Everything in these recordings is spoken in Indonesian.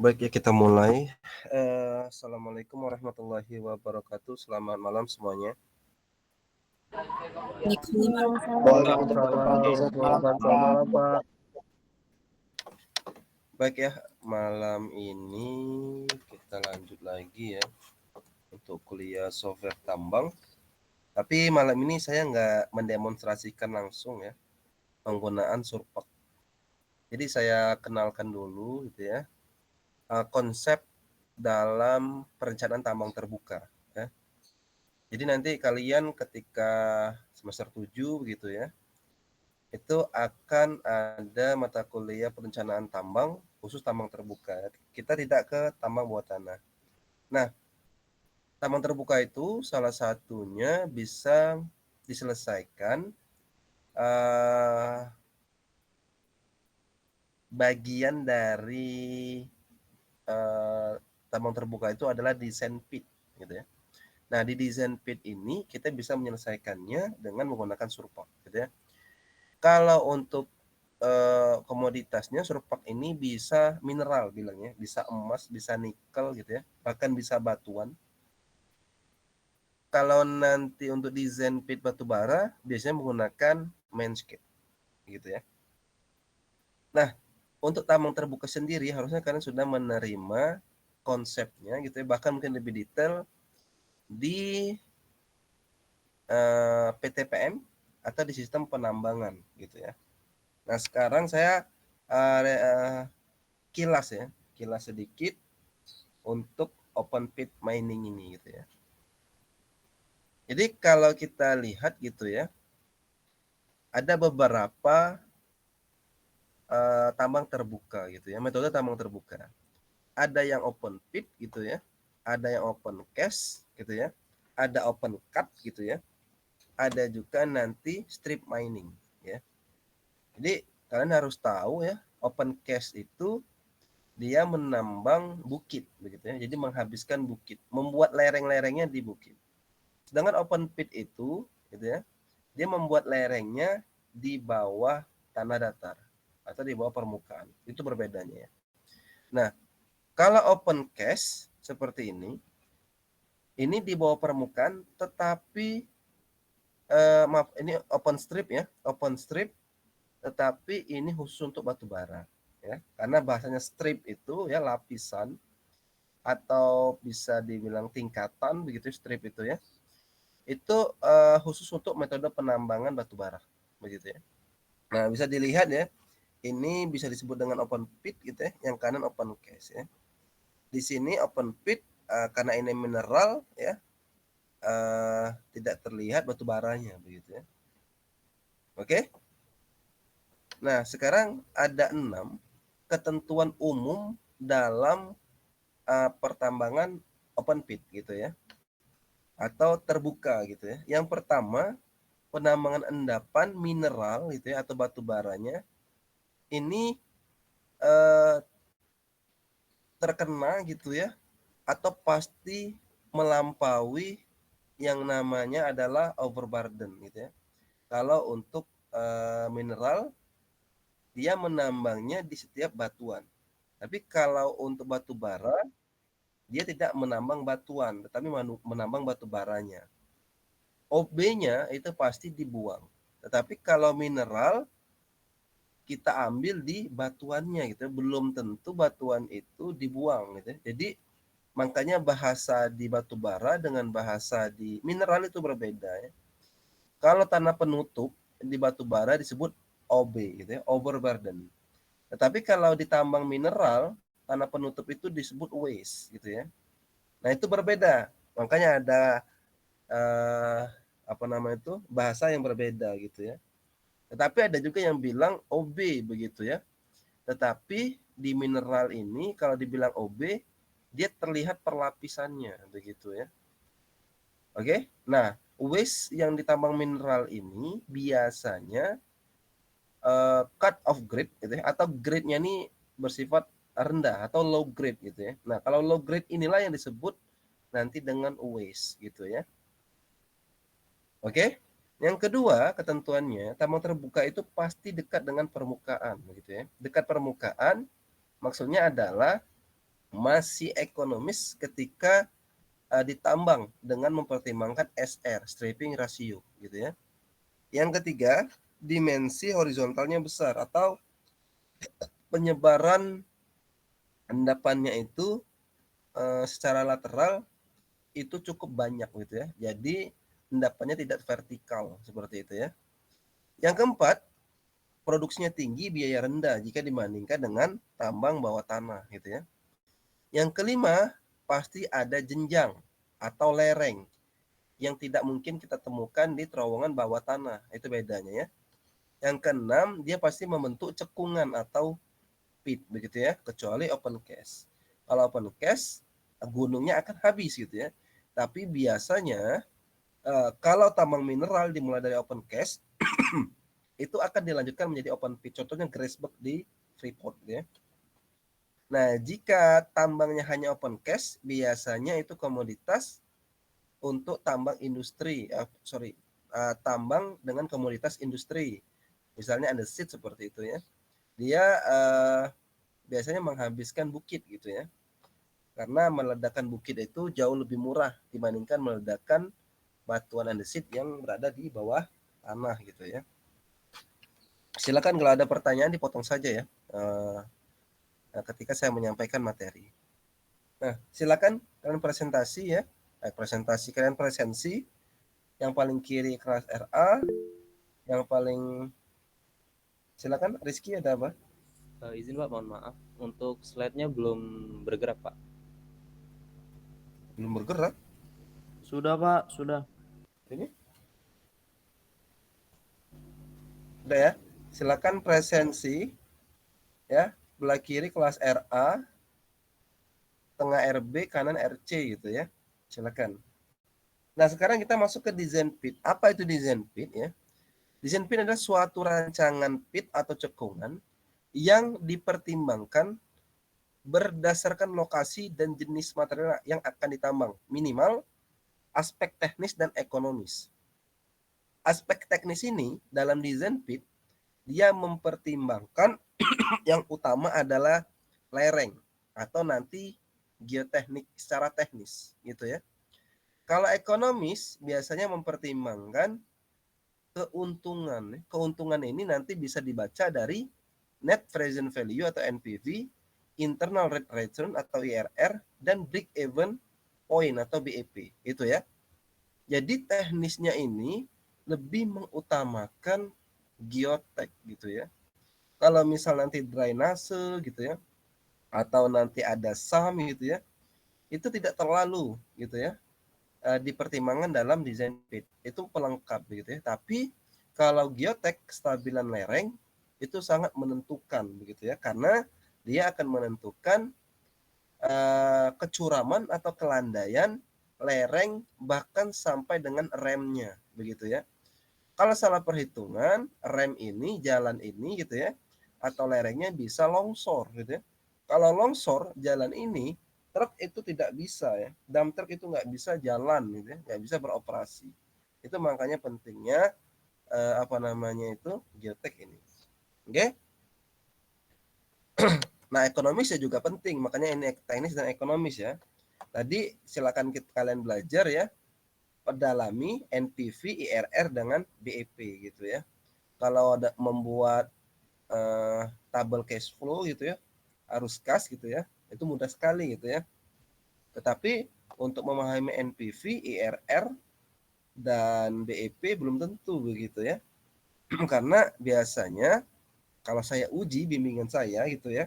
Baik ya, kita mulai. Assalamualaikum warahmatullahi wabarakatuh. Selamat malam semuanya. Waalaikumsalam warahmatullahi wabarakatuh. Baik ya, malam ini kita lanjut lagi ya untuk kuliah software tambang. Tapi malam ini saya nggak mendemonstrasikan langsung ya penggunaan surpak. Jadi saya kenalkan dulu gitu ya konsep dalam perencanaan tambang terbuka ya. Jadi nanti kalian ketika semester 7 begitu ya, itu akan ada mata kuliah perencanaan tambang khusus tambang terbuka. Kita tidak ke tambang bawah tanah. Nah, tambang terbuka itu salah satunya bisa diselesaikan bagian dari tambang terbuka itu adalah desain pit gitu ya. Nah, di desain pit ini kita bisa menyelesaikannya dengan menggunakan surpak gitu ya. Kalau untuk komoditasnya surpak ini bisa mineral bilangnya, bisa emas, bisa nikel gitu ya, bahkan bisa batuan. Kalau nanti untuk desain pit batu bara biasanya menggunakan mainscape gitu ya. Nah, untuk tambang terbuka sendiri harusnya kalian sudah menerima konsepnya gitu ya, bahkan mungkin lebih detail di PTPM atau di sistem penambangan gitu ya. Nah, sekarang saya kilas sedikit untuk open pit mining ini gitu ya. Jadi kalau kita lihat gitu ya, ada beberapa tambang terbuka gitu ya, metode tambang terbuka. Ada yang open pit gitu ya, ada yang open cast gitu ya, ada open cut gitu ya, ada juga nanti strip mining ya. Jadi kalian harus tahu ya, open cast itu dia menambang bukit begitu ya. Jadi menghabiskan bukit, membuat lereng-lerengnya di bukit. Sedangkan open pit itu gitu ya, dia membuat lerengnya di bawah tanah datar atau di bawah permukaan. Itu berbedanya ya. Nah, kalau open cast seperti ini di bawah permukaan tetapi maaf, ini open strip ya, open strip tetapi ini khusus untuk batu bara ya. Karena bahasanya strip itu ya lapisan atau bisa dibilang tingkatan begitu strip itu ya. Itu khusus untuk metode penambangan batu bara begitu ya. Nah, bisa dilihat ya, ini bisa disebut dengan open pit gitu ya, yang kanan open cast ya. Di sini open pit karena ini mineral ya, tidak terlihat batu baranya begitu ya. Oke. Nah, sekarang ada 6 ketentuan umum dalam pertambangan open pit gitu ya, atau terbuka gitu ya. Yang pertama, penambangan endapan mineral gitu ya atau batu baranya ini terkena gitu ya atau pasti melampaui yang namanya adalah overburden gitu ya. Kalau untuk mineral dia menambangnya di setiap batuan. Tapi kalau untuk batu bara dia tidak menambang batuan tetapi menambang batu baranya. OB-nya itu pasti dibuang. Tetapi kalau mineral kita ambil di batuannya gitu, belum tentu batuan itu dibuang gitu. Jadi makanya bahasa di batu bara dengan bahasa di mineral itu berbeda ya. Kalau tanah penutup di batu bara disebut OB gitu ya, overburden. Tetapi kalau ditambang mineral, tanah penutup itu disebut waste gitu ya. Nah, itu berbeda. Makanya ada apa namanya itu bahasa yang berbeda gitu ya. Tetapi ada juga yang bilang OB begitu ya. Tetapi di mineral ini kalau dibilang OB dia terlihat perlapisannya begitu ya. Oke. Nah, waste yang ditambang mineral ini biasanya cut off grade gitu ya, atau grade-nya ini bersifat rendah atau low grade gitu ya. Nah, kalau low grade inilah yang disebut nanti dengan waste gitu ya. Oke. Yang kedua, ketentuannya tambang terbuka itu pasti dekat dengan permukaan begitu ya. Dekat permukaan maksudnya adalah masih ekonomis ketika ditambang dengan mempertimbangkan SR, stripping ratio gitu ya. Yang ketiga, dimensi horizontalnya besar atau penyebaran endapannya itu secara lateral itu cukup banyak gitu ya. Jadi endapannya tidak vertikal seperti itu ya. Yang keempat, produksinya tinggi, biaya rendah jika dibandingkan dengan tambang bawah tanah gitu ya. Yang kelima, pasti ada jenjang atau lereng yang tidak mungkin kita temukan di terowongan bawah tanah. Itu bedanya ya. Yang keenam, dia pasti membentuk cekungan atau pit begitu ya, kecuali open cast. Kalau open cast, gunungnya akan habis gitu ya. Tapi biasanya kalau tambang mineral dimulai dari open cast, itu akan dilanjutkan menjadi open pit. Contohnya Grasberg di Freeport ya. Nah, jika tambangnya hanya open cast, biasanya itu komoditas untuk tambang industri, tambang dengan komoditas industri. Misalnya andesit seperti itu ya. Dia biasanya menghabiskan bukit gitu ya. Karena meledakan bukit itu jauh lebih murah dibandingkan meledakan batuan andesit yang berada di bawah tanah gitu ya. Silakan kalau ada pertanyaan dipotong saja ya. Ketika saya menyampaikan materi. Nah, silakan kalian presentasi ya. Presentasi kalian presensi. Yang paling kiri kelas RA, yang paling silakan Rizky ada apa? Izin Pak, mohon maaf. Untuk slide-nya belum bergerak Pak. Belum bergerak. Sudah Pak, sudah. Ini. Udah ya. Silakan presensi ya. Belah kiri kelas RA, tengah RB, kanan RC gitu ya. Silakan. Nah, sekarang kita masuk ke design pit. Apa itu design pit ya? Design pit adalah suatu rancangan pit atau cekungan yang dipertimbangkan berdasarkan lokasi dan jenis material yang akan ditambang. Minimal aspek teknis dan ekonomis. Aspek teknis ini dalam design pit, dia mempertimbangkan yang utama adalah lereng atau nanti geoteknik secara teknis gitu ya. Kalau ekonomis biasanya mempertimbangkan keuntungan. Keuntungan ini nanti bisa dibaca dari net present value atau NPV, internal rate return atau IRR, dan break even point atau BEP. Itu ya. Jadi teknisnya ini lebih mengutamakan geotek gitu ya. Kalau misal nanti drainase gitu ya, atau nanti ada SAM gitu ya, itu tidak terlalu gitu ya dipertimbangkan dalam desain pit. Itu pelengkap gitu ya. Tapi kalau geotek kestabilan lereng itu sangat menentukan begitu ya, karena dia akan menentukan kecuraman atau kelandaian lereng bahkan sampai dengan remnya begitu ya. Kalau salah perhitungan, rem ini, jalan ini gitu ya, atau lerengnya bisa longsor gitu ya. Kalau longsor jalan ini, truk itu tidak bisa ya. Dump truck itu nggak bisa jalan gitu ya, nggak bisa beroperasi. Itu makanya pentingnya geotek ini. Oke? Nah, ekonomis ya juga penting, makanya ini teknis dan ekonomis ya. Tadi silakan kalian belajar ya, pedalami NPV, IRR dengan BEP gitu ya. Kalau ada membuat tabel cash flow gitu ya, arus kas gitu ya, itu mudah sekali gitu ya. Tetapi untuk memahami NPV, IRR, dan BEP belum tentu begitu ya. Karena biasanya kalau saya uji bimbingan saya gitu ya,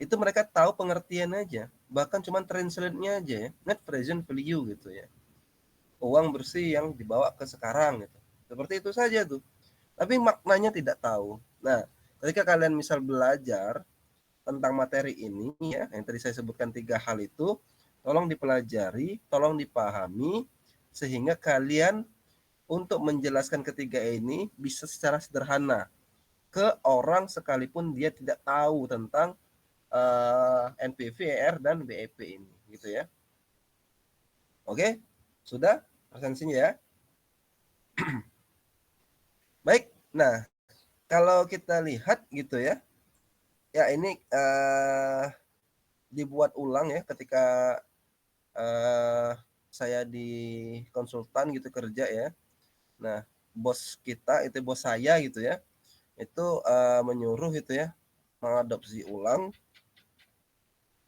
itu mereka tahu pengertian aja, bahkan cuma translate-nya aja ya, net present value gitu ya. Uang bersih yang dibawa ke sekarang gitu. Seperti itu saja tuh. Tapi maknanya tidak tahu. Nah, ketika kalian misal belajar tentang materi ini ya, yang tadi saya sebutkan 3 hal itu, tolong dipelajari, tolong dipahami, sehingga kalian untuk menjelaskan ketiga ini bisa secara sederhana ke orang sekalipun dia tidak tahu tentang NPV, ER, dan BEP ini, gitu ya. Oke, sudah presensinya ya. Baik, nah kalau kita lihat gitu ya, ya ini dibuat ulang ya ketika saya di konsultan gitu kerja ya. Nah, bos kita itu bos saya gitu ya, itu menyuruh itu ya mengadopsi ulang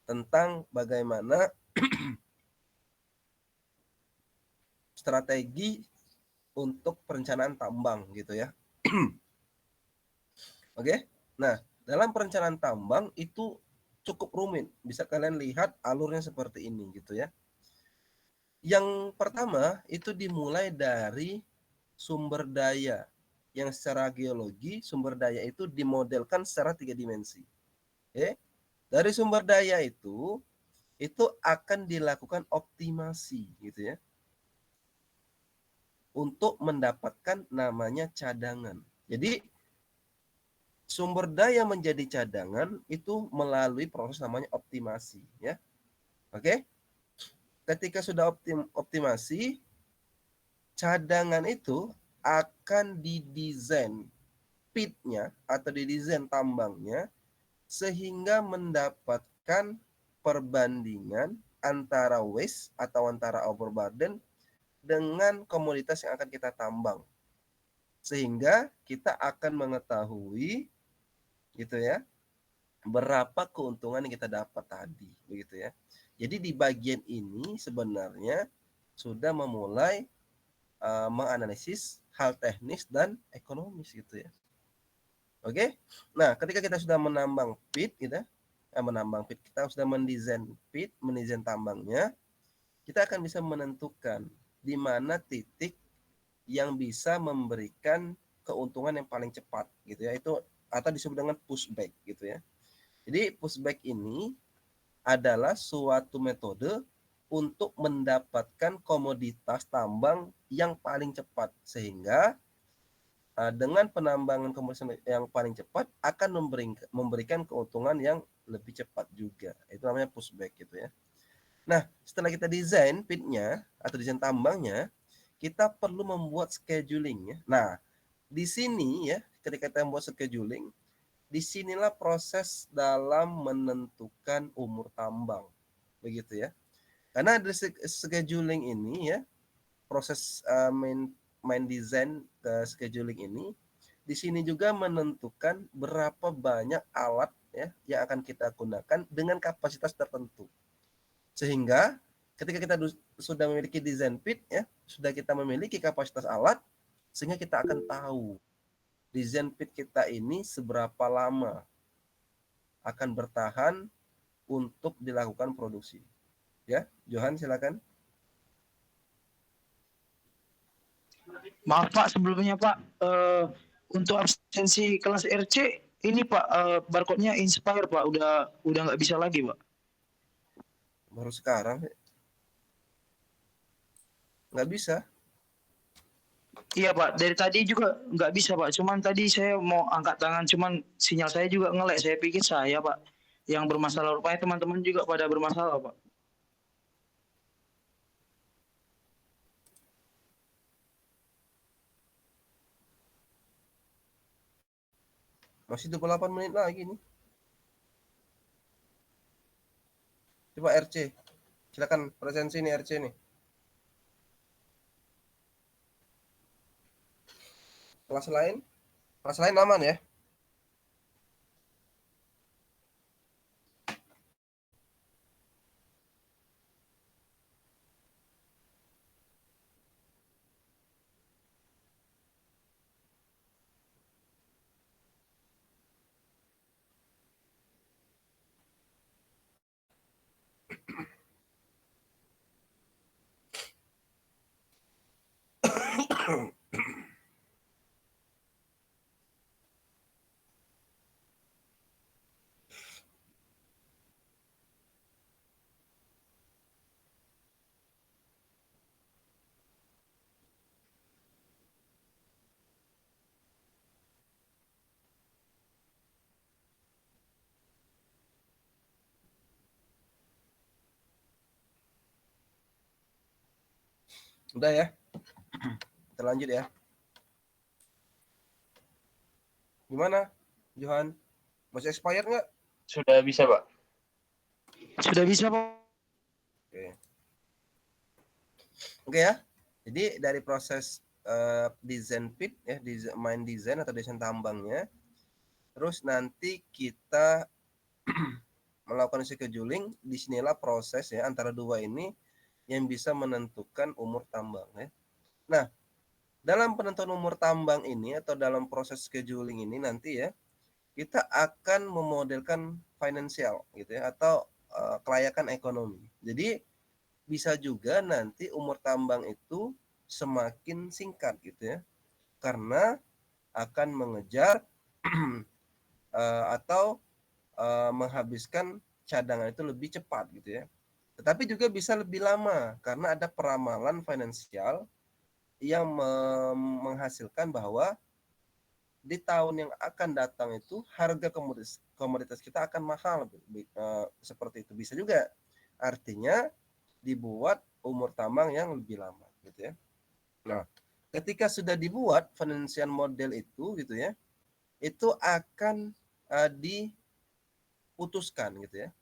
tentang bagaimana strategi untuk perencanaan tambang gitu ya. Oke. Nah, dalam perencanaan tambang itu cukup rumit. Bisa kalian lihat alurnya seperti ini gitu ya. Yang pertama itu dimulai dari sumber daya yang secara geologi sumber daya itu dimodelkan secara 3 dimensi. Oke. Dari sumber daya itu akan dilakukan optimasi gitu ya. Untuk mendapatkan namanya cadangan. Jadi sumber daya menjadi cadangan itu melalui proses namanya optimasi ya. Oke. Ketika sudah optimasi, cadangan itu akan didesain pitnya atau didesain tambangnya sehingga mendapatkan perbandingan antara waste atau antara overburden dengan komoditas yang akan kita tambang. Sehingga kita akan mengetahui gitu ya, berapa keuntungan yang kita dapat tadi, begitu ya. Jadi di bagian ini sebenarnya sudah memulai menganalisis hal teknis dan ekonomis gitu ya. Oke. Nah, ketika kita sudah menambang pit gitu ya, menambang pit, kita sudah mendesain pit, mendesain tambangnya, kita akan bisa menentukan di mana titik yang bisa memberikan keuntungan yang paling cepat gitu ya. Itu atau disebut dengan pushback gitu ya. Jadi pushback ini adalah suatu metode untuk mendapatkan komoditas tambang yang paling cepat sehingga dengan penambangan komoditas yang paling cepat akan memberikan keuntungan yang lebih cepat juga. Itu namanya pushback gitu ya. Nah, setelah kita desain pitnya atau desain tambangnya, kita perlu membuat scheduling ya. Nah, di sini ya, ketika kita membuat scheduling, disinilah proses dalam menentukan umur tambang, begitu ya. Karena dari scheduling ini ya, proses main design scheduling ini, di sini juga menentukan berapa banyak alat ya yang akan kita gunakan dengan kapasitas tertentu. Sehingga ketika kita sudah memiliki design pit ya, sudah kita memiliki kapasitas alat, sehingga kita akan tahu design pit kita ini seberapa lama akan bertahan untuk dilakukan produksi. Ya, Johan silakan. Maaf Pak, sebelumnya Pak, untuk absensi kelas RC ini Pak, barcode-nya Inspire Pak, udah nggak bisa lagi Pak. Baru sekarang nggak bisa. Iya Pak, dari tadi juga nggak bisa Pak. Cuman tadi saya mau angkat tangan, cuman sinyal saya juga nge-lag. Saya pikir saya Pak yang bermasalah. Rupanya teman-teman juga pada bermasalah Pak. Masih 28 menit lagi nih. Coba RC. Silakan presensi nih RC nih. Kelas lain aman ya. Udah ya. Kita lanjut ya. Gimana, Johan? Masih expired nggak? Sudah bisa Pak. Sudah bisa Pak. Oke. Oke ya. Jadi dari proses desain pit ya, main desain atau desain tambangnya, terus nanti kita melakukan scheduling, disinilah proses ya antara dua ini yang bisa menentukan umur tambang ya. Nah, dalam penentuan umur tambang ini atau dalam proses scheduling ini nanti ya, kita akan memodelkan finansial gitu ya atau kelayakan ekonomi. Jadi bisa juga nanti umur tambang itu semakin singkat gitu ya, karena akan mengejar atau menghabiskan cadangan itu lebih cepat gitu ya. Tetapi juga bisa lebih lama karena ada peramalan finansial yang menghasilkan bahwa di tahun yang akan datang itu harga komoditas kita akan mahal seperti itu. Bisa juga artinya dibuat umur tambang yang lebih lama gitu ya. Nah, ketika sudah dibuat financial model itu gitu ya, itu akan diputuskan gitu ya.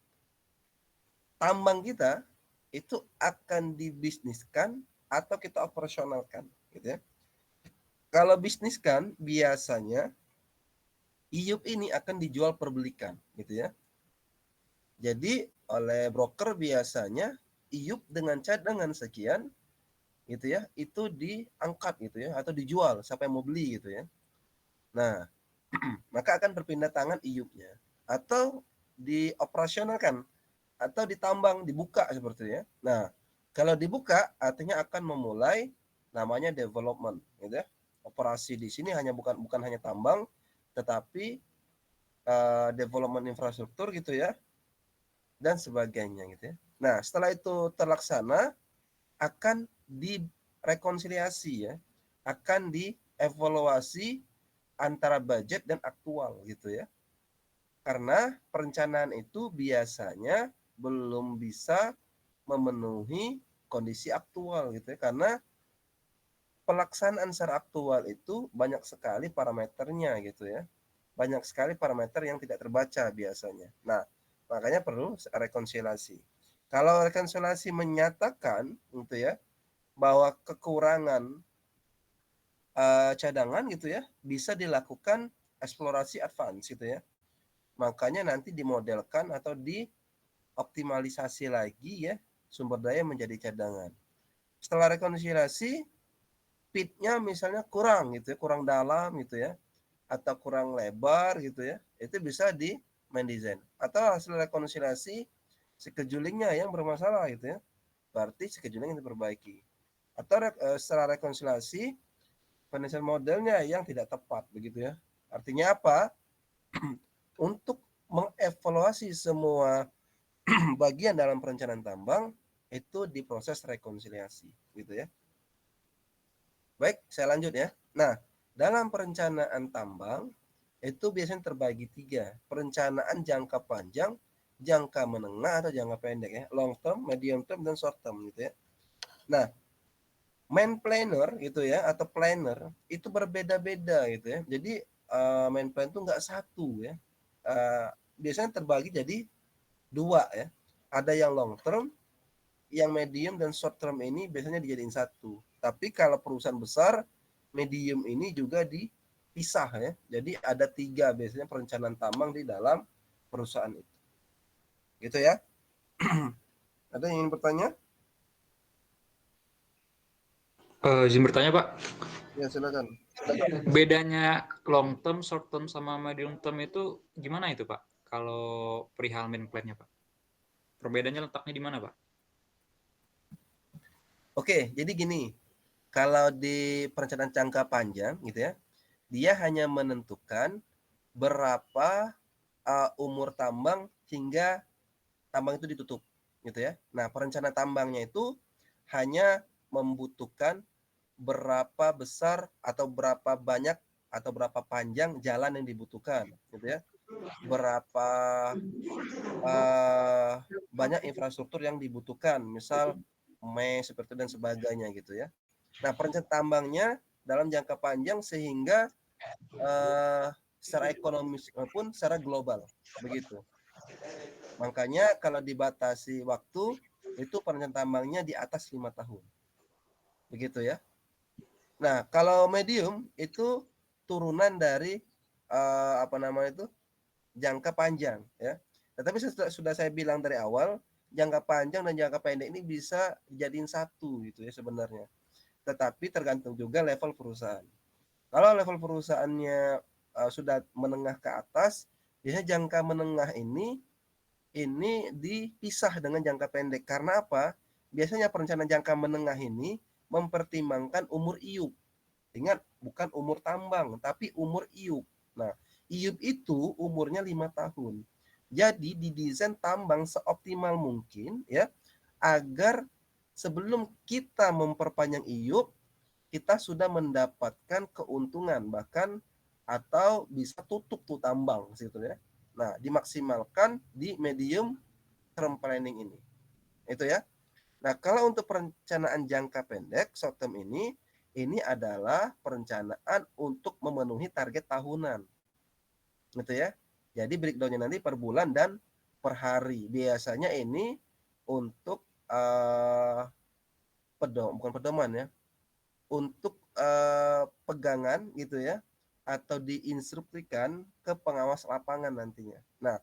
Tambang kita itu akan dibisniskan atau kita operasionalkan gitu ya. Kalau bisniskan biasanya IUP ini akan dijual perbelikan gitu ya. Jadi oleh broker biasanya IUP dengan cadangan sekian gitu ya, itu diangkat gitu ya atau dijual siapa yang mau beli gitu ya. Nah, maka akan berpindah tangan IUP-nya atau dioperasionalkan atau ditambang, dibuka seperti ya. Nah, kalau dibuka artinya akan memulai namanya development gitu ya. Operasi di sini bukan hanya tambang tetapi development infrastruktur gitu ya dan sebagainya gitu ya. Nah, setelah itu terlaksana akan direkonsiliasi ya, akan dievaluasi antara budget dan aktual gitu ya. Karena perencanaan itu biasanya belum bisa memenuhi kondisi aktual gitu ya. Karena pelaksanaan secara aktual itu banyak sekali parameternya gitu ya. Banyak sekali parameter yang tidak terbaca biasanya. Nah, makanya perlu rekonsiliasi. Kalau rekonsiliasi menyatakan gitu ya bahwa kekurangan cadangan gitu ya bisa dilakukan eksplorasi advance gitu ya. Makanya nanti dimodelkan atau dioptimalisasi lagi ya sumber daya menjadi cadangan. Setelah rekonsiliasi pitnya misalnya kurang gitu ya, kurang dalam gitu ya, atau kurang lebar gitu ya, itu bisa di main design. Atau hasil rekonsiliasi schedulingnya yang bermasalah gitu ya, berarti scheduling yang diperbaiki. Atau setelah rekonsiliasi financial modelnya yang tidak tepat begitu ya. Artinya apa? Untuk mengevaluasi semua bagian dalam perencanaan tambang itu diproses rekonsiliasi gitu ya. Baik, saya lanjut ya. Nah, dalam perencanaan tambang itu biasanya terbagi 3. Perencanaan jangka panjang, jangka menengah atau jangka pendek ya, long term, medium term dan short term gitu ya. Nah, main planner gitu ya atau planner itu berbeda-beda gitu ya. Jadi main plan itu nggak satu ya. Biasanya terbagi jadi 2 ya. Ada yang long term, yang medium dan short term ini biasanya dijadiin satu. Tapi kalau perusahaan besar, medium ini juga dipisah ya. Jadi ada 3 biasanya perencanaan tambang di dalam perusahaan itu. Gitu ya. Ada yang ingin bertanya? Izin bertanya Pak, Ya silakan. bedanya long term, short term, sama medium term itu gimana itu Pak? Kalau perihal main plan-nya Pak, perbedaannya letaknya di mana Pak? Oke, jadi gini, kalau di perencanaan jangka panjang gitu ya, dia hanya menentukan berapa umur tambang hingga tambang itu ditutup gitu ya. Nah, perencanaan tambangnya itu hanya membutuhkan berapa besar atau berapa banyak atau berapa panjang jalan yang dibutuhkan gitu ya. Berapa banyak infrastruktur yang dibutuhkan, misal seperti dan sebagainya gitu ya. Nah, perencanaan tambangnya dalam jangka panjang sehingga secara ekonomis maupun secara global begitu. Makanya kalau dibatasi waktu itu perencanaan tambangnya di atas 5 tahun. Begitu ya. Nah, kalau medium itu turunan dari apa namanya itu jangka panjang ya. Tetapi sudah saya bilang dari awal, jangka panjang dan jangka pendek ini bisa dijadiin satu gitu ya sebenarnya. Tetapi tergantung juga level perusahaan. Kalau level perusahaannya sudah menengah ke atas, biasanya jangka menengah ini dipisah dengan jangka pendek. Karena apa? Biasanya perencanaan jangka menengah ini mempertimbangkan umur iup. Ingat, bukan umur tambang, tapi umur iup. Nah, iup itu umurnya 5 tahun. Jadi didesain tambang seoptimal mungkin ya, agar sebelum kita memperpanjang iup, kita sudah mendapatkan keuntungan bahkan atau bisa tutup tuh tambang situ ya. Nah, dimaksimalkan di medium term planning ini. Itu ya. Nah, kalau untuk perencanaan jangka pendek, short term ini adalah perencanaan untuk memenuhi target tahunan. Gitu ya. Jadi breakdown-nya nanti per bulan dan per hari. Biasanya ini untuk bukan pedoman ya. Untuk pegangan gitu ya, atau diinstruksikan ke pengawas lapangan nantinya. Nah,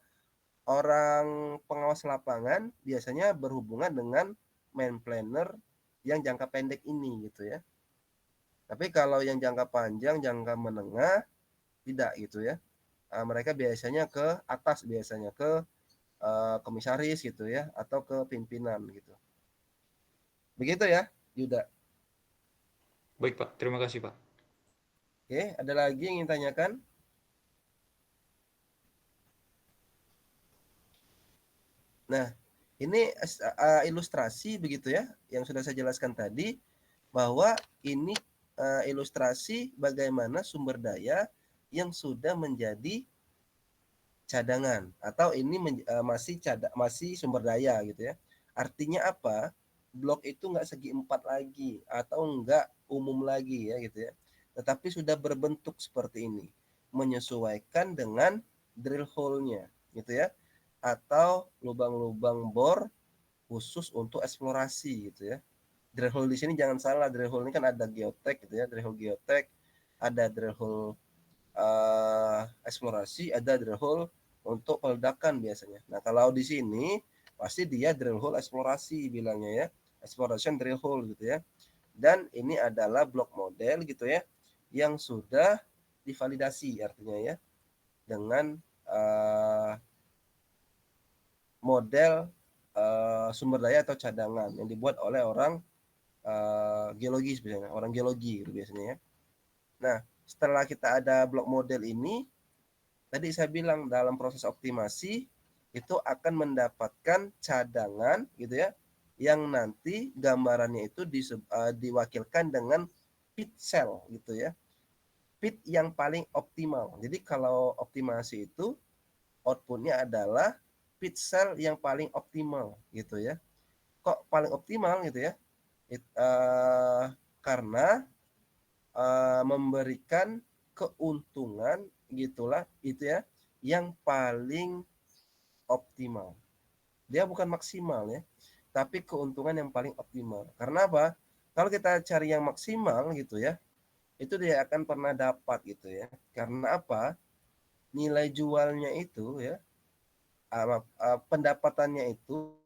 orang pengawas lapangan biasanya berhubungan dengan main planner yang jangka pendek ini gitu ya. Tapi kalau yang jangka panjang, jangka menengah tidak gitu ya. Mereka biasanya ke atas, biasanya ke komisaris gitu ya, atau ke pimpinan gitu. Begitu ya, Yuda. Baik Pak, terima kasih Pak. Oke, ada lagi yang ingin tanyakan? Nah, ini ilustrasi begitu ya, yang sudah saya jelaskan tadi, bahwa ini ilustrasi bagaimana sumber daya yang sudah menjadi cadangan atau ini masih sumber daya gitu ya. Artinya apa? Blok itu nggak segi empat lagi atau nggak umum lagi ya gitu ya. Tetapi sudah berbentuk seperti ini, menyesuaikan dengan drill hole-nya gitu ya, atau lubang-lubang bor khusus untuk eksplorasi gitu ya. Drill hole di sini jangan salah, drill hole ini kan ada geotek gitu ya, drill hole geotek, ada drill hole eksplorasi, ada drill hole untuk peledakan biasanya. Nah, kalau di sini pasti dia drill hole eksplorasi bilangnya ya, exploration drill hole gitu ya. Dan ini adalah blok model gitu ya, yang sudah divalidasi artinya ya, dengan model sumber daya atau cadangan yang dibuat oleh orang geologi biasanya, orang geologi gitu biasanya ya. Nah, setelah kita ada blok model ini, tadi saya bilang dalam proses optimasi itu akan mendapatkan cadangan gitu ya, yang nanti gambarannya itu diwakilkan dengan pit cell gitu ya, pit yang paling optimal. Jadi kalau optimasi itu outputnya adalah pit cell yang paling optimal gitu ya. Kok paling optimal gitu ya? Karena memberikan keuntungan gitulah itu ya, yang paling optimal. Dia bukan maksimal ya, tapi keuntungan yang paling optimal. Karena apa? Kalau kita cari yang maksimal gitu ya, itu dia akan pernah dapat gitu ya. Karena apa? Nilai jualnya itu ya, pendapatannya itu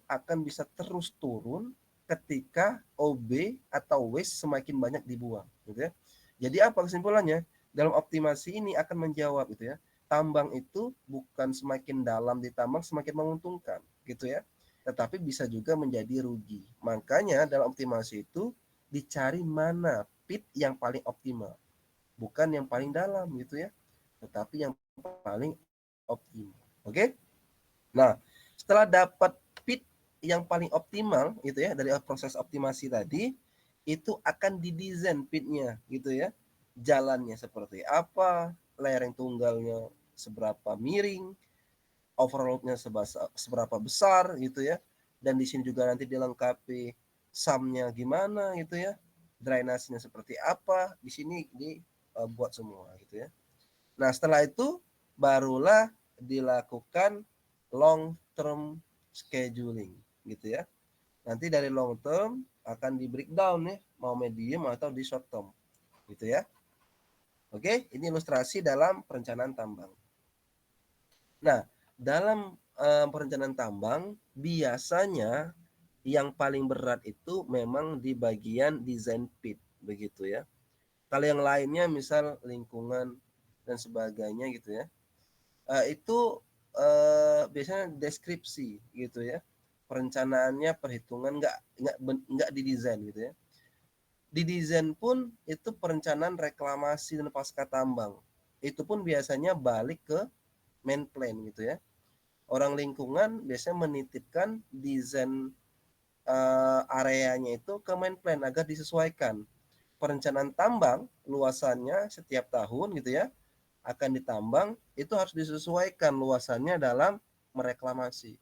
akan bisa terus turun ketika OB atau waste semakin banyak dibuang gitu ya. Jadi apa kesimpulannya? Dalam optimasi ini akan menjawab gitu ya. Tambang itu bukan semakin dalam ditambang semakin menguntungkan gitu ya. Tetapi bisa juga menjadi rugi. Makanya dalam optimasi itu dicari mana pit yang paling optimal. Bukan yang paling dalam gitu ya. Tetapi yang paling optimal. Oke? Nah, setelah dapat pit yang paling optimal gitu ya dari proses optimasi tadi, itu akan didesain pitnya gitu ya. Jalannya seperti apa, lereng tunggalnya seberapa miring, overloadnya seberapa besar gitu ya. Dan di sini juga nanti dilengkapi sumnya gimana gitu ya. Drainasinya seperti apa, di sini dibuat semua gitu ya. Nah, setelah itu barulah dilakukan long term scheduling gitu ya. Nanti dari long term akan di breakdown ya, mau medium atau di short term gitu ya. Oke, ini ilustrasi dalam perencanaan tambang. Nah, dalam perencanaan tambang biasanya yang paling berat itu memang di bagian design pit begitu ya. Kalau yang lainnya misal lingkungan dan sebagainya gitu ya, itu biasanya deskripsi gitu ya, perencanaannya, perhitungan nggak didesain gitu ya. Di desain pun itu perencanaan reklamasi dan pasca tambang, itu pun biasanya balik ke main plan gitu ya. Orang lingkungan biasanya menitipkan desain areanya itu ke main plan agar disesuaikan. Perencanaan tambang luasannya setiap tahun gitu ya akan ditambang, itu harus disesuaikan luasannya dalam mereklamasi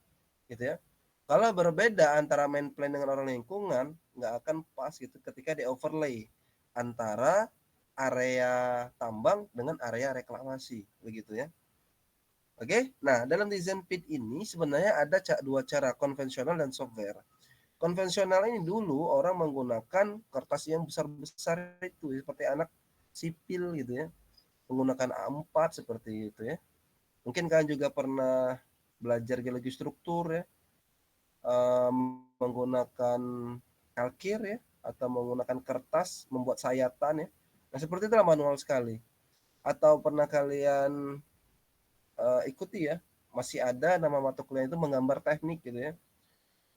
gitu ya. Kalau berbeda antara main plan dengan orang lingkungan, nggak akan pas gitu ketika di overlay antara area tambang dengan area reklamasi begitu ya. Oke, nah dalam desain pit ini sebenarnya ada dua cara, konvensional dan software. Konvensional ini dulu orang menggunakan kertas yang besar-besar itu seperti anak sipil gitu ya, menggunakan A4 seperti itu ya. Mungkin kalian juga pernah belajar geologi struktur ya, menggunakan kalkir ya, atau menggunakan kertas membuat sayatan ya. Nah seperti itulah manual sekali. Atau pernah kalian ikuti ya, masih ada nama mata kuliah itu menggambar teknik gitu ya.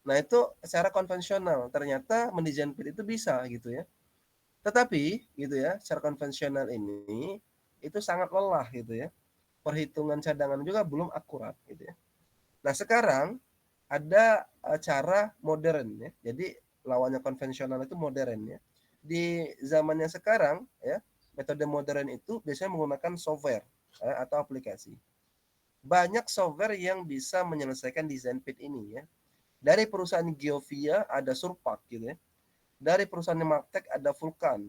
Nah itu secara konvensional, ternyata mendesain pit itu bisa gitu ya. Tetapi gitu ya, secara konvensional ini itu sangat lelah gitu ya. Perhitungan cadangan juga belum akurat gitu ya. Nah sekarang ada cara modern ya. Jadi lawannya konvensional itu modern ya. Di zamannya sekarang ya, metode modern itu biasanya menggunakan software atau aplikasi. Banyak software yang bisa menyelesaikan desain pit ini ya. Dari perusahaan Geovia ada Surpak gitu ya. Dari perusahaan Maptek ada Vulkan.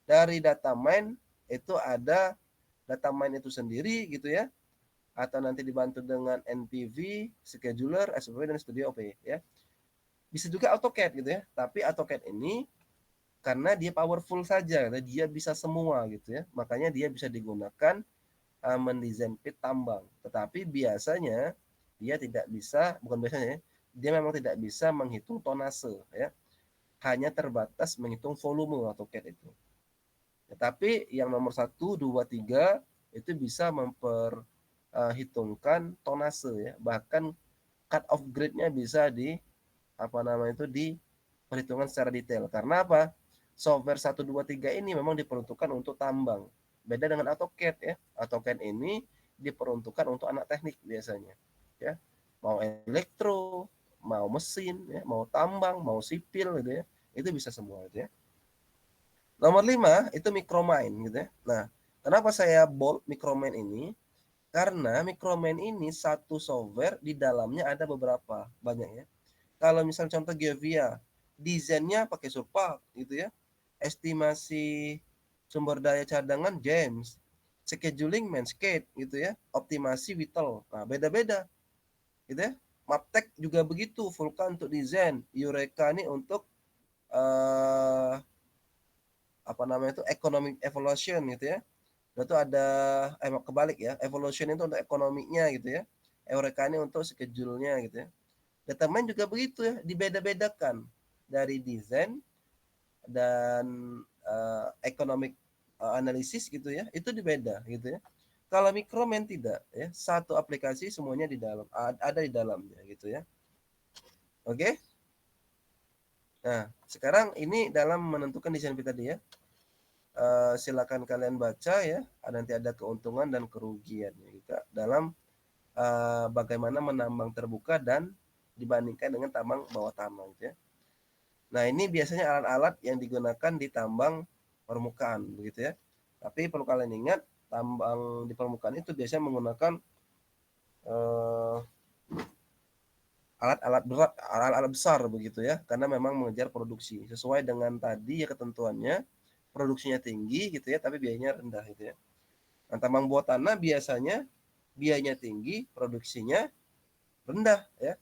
Dari Datamine itu ada Datamine itu sendiri gitu ya. Atau nanti dibantu dengan NPV, Scheduler, SOP dan Studio OP ya. Bisa juga AutoCAD gitu ya. Tapi AutoCAD ini karena dia powerful saja, dia bisa semua gitu ya. Makanya dia bisa digunakan mendesain pit tambang. Tetapi biasanya dia tidak bisa, bukan biasanya ya, dia memang tidak bisa menghitung tonase ya. Hanya terbatas menghitung volume AutoCAD itu. Tetapi yang nomor 1, 2, 3 itu bisa memperhitungkan tonase ya. Bahkan cut off grade-nya bisa di perhitungan secara detail. Karena apa? Software 1, 2, 3 ini memang diperuntukkan untuk tambang. Beda dengan AutoCAD ya. AutoCAD ini diperuntukkan untuk anak teknik biasanya. Ya. Mau elektro, mau mesin, ya, mau tambang, mau sipil gitu ya. Itu bisa semua gitu ya. Nomor 5 itu Micromine gitu ya. Nah, kenapa saya bold Micromine ini? Karena Micromine ini satu software, di dalamnya ada beberapa banyak ya. Kalau misal contoh Geovia, desainnya pakai Surpak gitu ya. Estimasi sumber daya cadangan James, scheduling Manscaped gitu ya, optimasi Whittle. Nah, beda-beda gitu ya. Maptek juga begitu, Vulkan untuk desain, Eureka ini untuk economic evaluation gitu ya. Itu ada kebalik ya, evaluation itu untuk ekonominya gitu ya. Eureka ini untuk schedule-nya gitu ya. Datamine juga begitu ya, dibeda-bedakan dari desain dan economic analisis gitu ya, itu dibeda gitu ya. Kalau Micromine tidak ya, satu aplikasi semuanya di dalam, ada di dalamnya gitu ya. Oke. Nah, sekarang ini dalam menentukan desain pit tadi ya. Silakan kalian baca ya, nanti ada keuntungan dan kerugian juga dalam bagaimana menambang terbuka dan dibandingkan dengan tambang bawah tanah gitu ya. Nah, ini biasanya alat-alat yang digunakan di tambang permukaan begitu ya. Tapi perlu kalian ingat, tambang di permukaan itu biasanya menggunakan alat-alat berat, alat-alat besar begitu ya, karena memang mengejar produksi sesuai dengan tadi ya ketentuannya, produksinya tinggi gitu ya, tapi biayanya rendah gitu ya. Nah, tambang bawah tanah biasanya biayanya tinggi, produksinya rendah ya.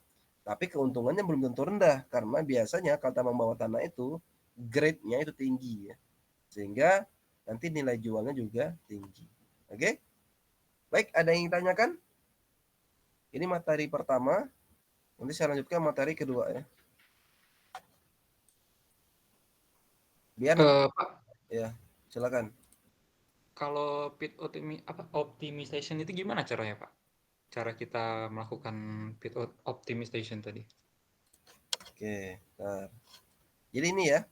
Tapi keuntungannya belum tentu rendah karena biasanya kalau tambang bawah tanah itu grade-nya itu tinggi ya. Sehingga nanti nilai jualnya juga tinggi. Oke? Baik, ada yang ditanyakan? Ini materi pertama. Nanti saya lanjutkan materi kedua ya. Biar Pak, ya, silakan. kalau optimization itu gimana caranya, Pak? Cara kita melakukan pit optimization tadi. Oke, nah. Jadi ini ya.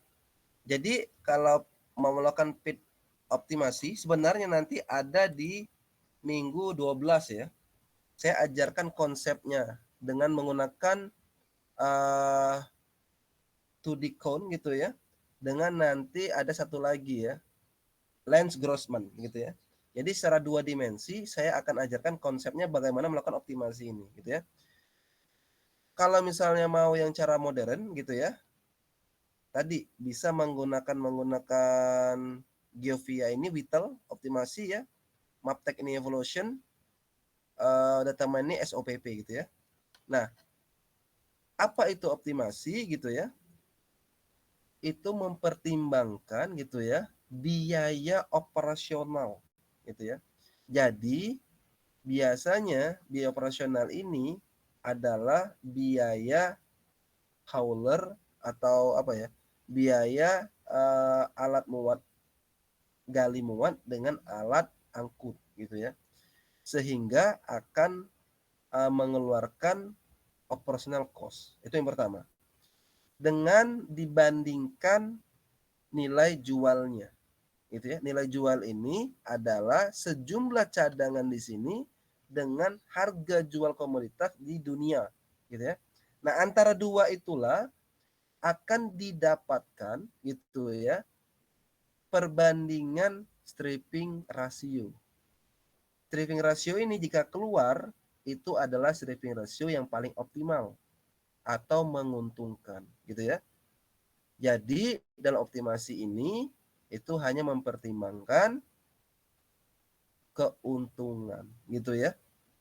Jadi kalau mau melakukan pit optimasi sebenarnya nanti ada di minggu 12 ya. Saya ajarkan konsepnya dengan menggunakan 2D cone gitu ya. Dengan nanti ada satu lagi ya, Lens Grossman gitu ya. Jadi secara 2 dimensi saya akan ajarkan konsepnya bagaimana melakukan optimasi ini gitu ya. Kalau misalnya mau yang cara modern gitu ya, tadi bisa menggunakan Geovia ini Whittle optimasi ya, Maptek ini Evolution, data mine ini SOPP gitu ya. Nah, apa itu optimasi gitu ya? Itu mempertimbangkan gitu ya biaya operasional gitu ya. Jadi biasanya biaya operasional ini adalah biaya hauler atau apa ya? Biaya alat muat gali muat dengan alat angkut gitu ya. Sehingga akan mengeluarkan operational cost. Itu yang pertama. Dengan dibandingkan nilai jualnya. Gitu ya. Nilai jual ini adalah sejumlah cadangan di sini dengan harga jual komoditas di dunia, gitu ya. Nah, antara dua itulah akan didapatkan gitu ya perbandingan stripping ratio. Stripping ratio ini jika keluar itu adalah stripping ratio yang paling optimal atau menguntungkan, gitu ya. Jadi dalam optimasi ini itu hanya mempertimbangkan keuntungan, gitu ya.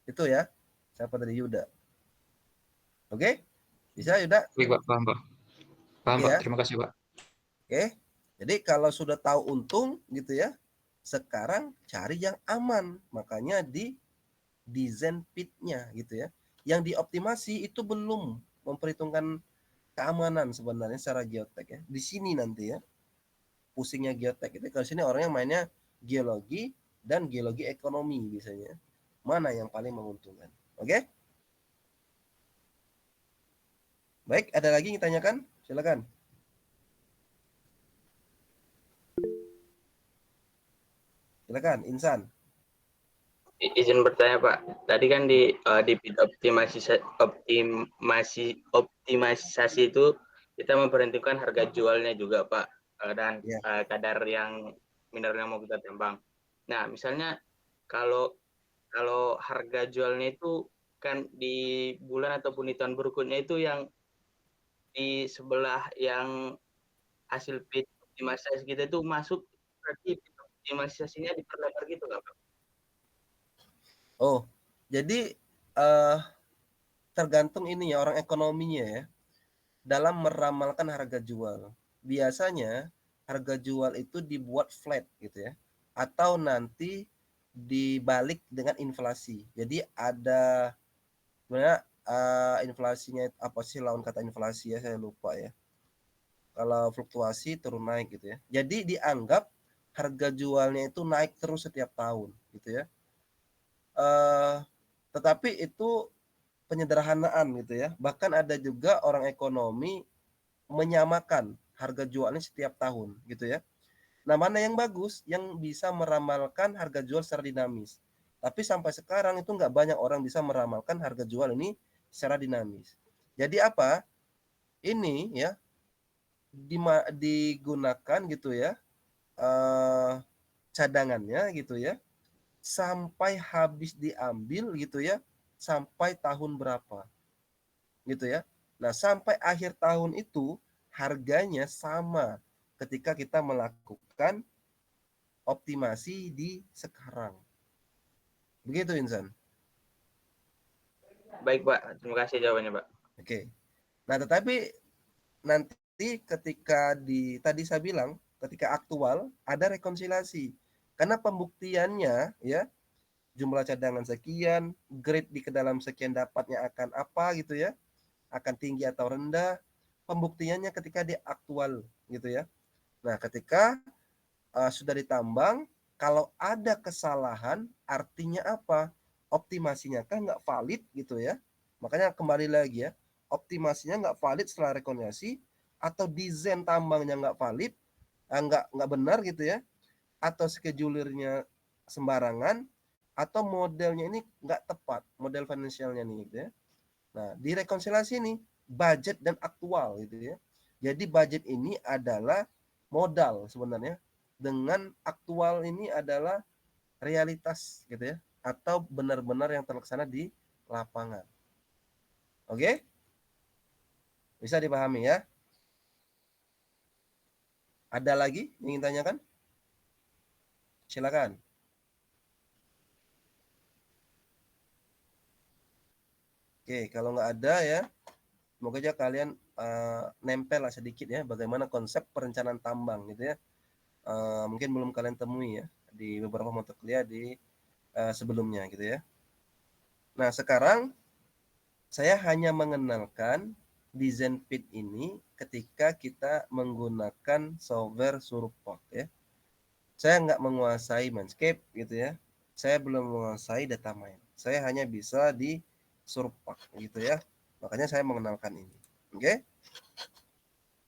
Itu ya. Siapa dari Yuda? Oke? Bisa Yuda? Baik, Pak. Paham, Pak. Paham, Oke Pak. ya. Terima kasih, Pak. Oke. Jadi kalau sudah tahu untung gitu ya, sekarang cari yang aman. Makanya di desain pitnya gitu ya. Yang dioptimasi itu belum memperhitungkan keamanan sebenarnya secara geotek ya. Di sini nanti ya pusingnya geotek itu kalau sini orangnya mainnya geologi dan geologi ekonomi biasanya. Mana yang paling menguntungkan? Oke? Baik, ada lagi yang ditanyakan? Silakan. Silakan, Insan. Izin bertanya Pak, tadi kan di bid optimisasi itu kita memperhitungkan harga jualnya juga Pak, dan Ya. kadar yang mineral yang mau kita tambang. Nah misalnya kalau harga jualnya itu kan di bulan ataupun di tahun berikutnya itu yang di sebelah yang hasil bid optimisasi kita itu masuk, berarti bid optimisasinya diperlebar gitu nggak Pak? Oh, jadi tergantung ini ya orang ekonominya ya dalam meramalkan harga jual. Biasanya harga jual itu dibuat flat gitu ya atau nanti dibalik dengan inflasi. Jadi ada sebenarnya inflasinya apa sih lawan kata inflasi ya saya lupa ya. Kalau fluktuasi turun naik gitu ya. Jadi dianggap harga jualnya itu naik terus setiap tahun gitu ya. Tetapi itu penyederhanaan gitu ya. Bahkan ada juga orang ekonomi menyamakan harga jualnya setiap tahun gitu ya. Nah, mana yang bagus? Yang bisa meramalkan harga jual secara dinamis. Tapi sampai sekarang itu nggak banyak orang bisa meramalkan harga jual ini secara dinamis. Jadi apa? Ini ya digunakan gitu ya cadangannya gitu ya sampai habis diambil gitu ya sampai tahun berapa gitu ya. Nah, sampai akhir tahun itu harganya sama ketika kita melakukan optimasi di sekarang. Begitu Insan. Baik Pak, terima kasih jawabannya Pak. Oke. Nah, tetapi nanti ketika tadi saya bilang ketika aktual ada rekonsiliasi. Karena pembuktiannya ya, jumlah cadangan sekian, grade di ke dalam sekian dapatnya akan apa gitu ya, akan tinggi atau rendah. Pembuktiannya ketika di aktual gitu ya. Nah, ketika sudah ditambang, kalau ada kesalahan artinya apa? Optimasinya kan nggak valid gitu ya. Makanya kembali lagi ya, optimasinya nggak valid setelah rekonsiliasi, atau desain tambangnya nggak valid, nggak benar gitu ya, atau schedule-nya sembarangan, atau modelnya ini nggak tepat, model finansialnya nih gitu ya. Nah, di rekonsiliasi ini budget dan aktual gitu ya. Jadi budget ini adalah modal sebenarnya, dengan aktual ini adalah realitas gitu ya, atau benar-benar yang terlaksana di lapangan. Oke? Bisa dipahami ya? Ada lagi yang ingin tanyakan? Silakan. Oke, kalau nggak ada ya, semoga aja kalian nempel lah sedikit ya bagaimana konsep perencanaan tambang gitu ya. Mungkin belum kalian temui ya di beberapa mata kuliah di sebelumnya gitu ya. Nah, sekarang saya hanya mengenalkan desain pit ini ketika kita menggunakan software Surpak ya. Saya nggak menguasai Manscape gitu ya. Saya belum menguasai data mine. Saya hanya bisa di Surpak gitu ya. Makanya saya mengenalkan ini. Oke?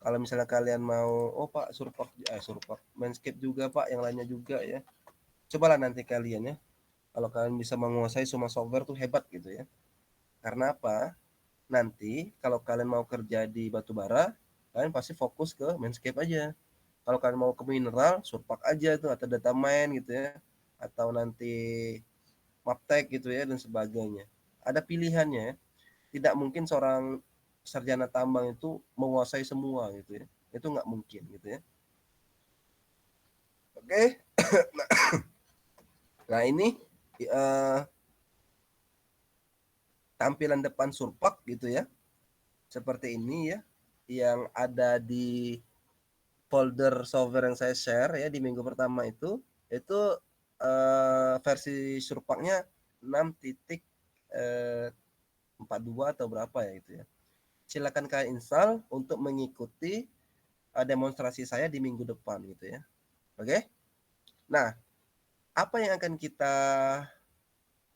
Kalau misalnya kalian mau, oh Pak, Surpak Manscape juga Pak, yang lainnya juga ya. Cobalah nanti kalian ya. Kalau kalian bisa menguasai semua software tuh hebat gitu ya. Karena apa? Nanti kalau kalian mau kerja di batu bara, kalian pasti fokus ke Manscape aja. Kalau kalian mau ke mineral, Surpak aja tuh, atau data mine gitu ya, atau nanti Maptek gitu ya, dan sebagainya. Ada pilihannya ya. Tidak mungkin seorang sarjana tambang itu menguasai semua gitu ya. Itu nggak mungkin gitu ya. Oke. Nah ini tampilan depan Surpak gitu ya. Seperti ini ya. Yang ada di folder software yang saya share ya di minggu pertama itu versi Surpaknya 6.42 atau berapa ya itu ya. Silakan kalian install untuk mengikuti demonstrasi saya di minggu depan gitu ya. Oke. Nah, apa yang akan kita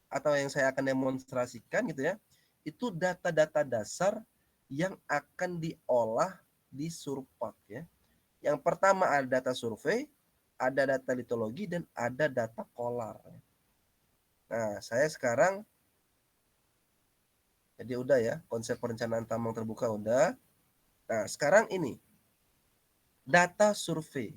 atau yang saya akan demonstrasikan gitu ya, itu data-data dasar yang akan diolah di Surpak ya. Yang pertama ada data survei, ada data litologi, dan ada data kolar. Nah, saya sekarang jadi udah ya, konsep perencanaan tambang terbuka udah. Nah, sekarang ini data survei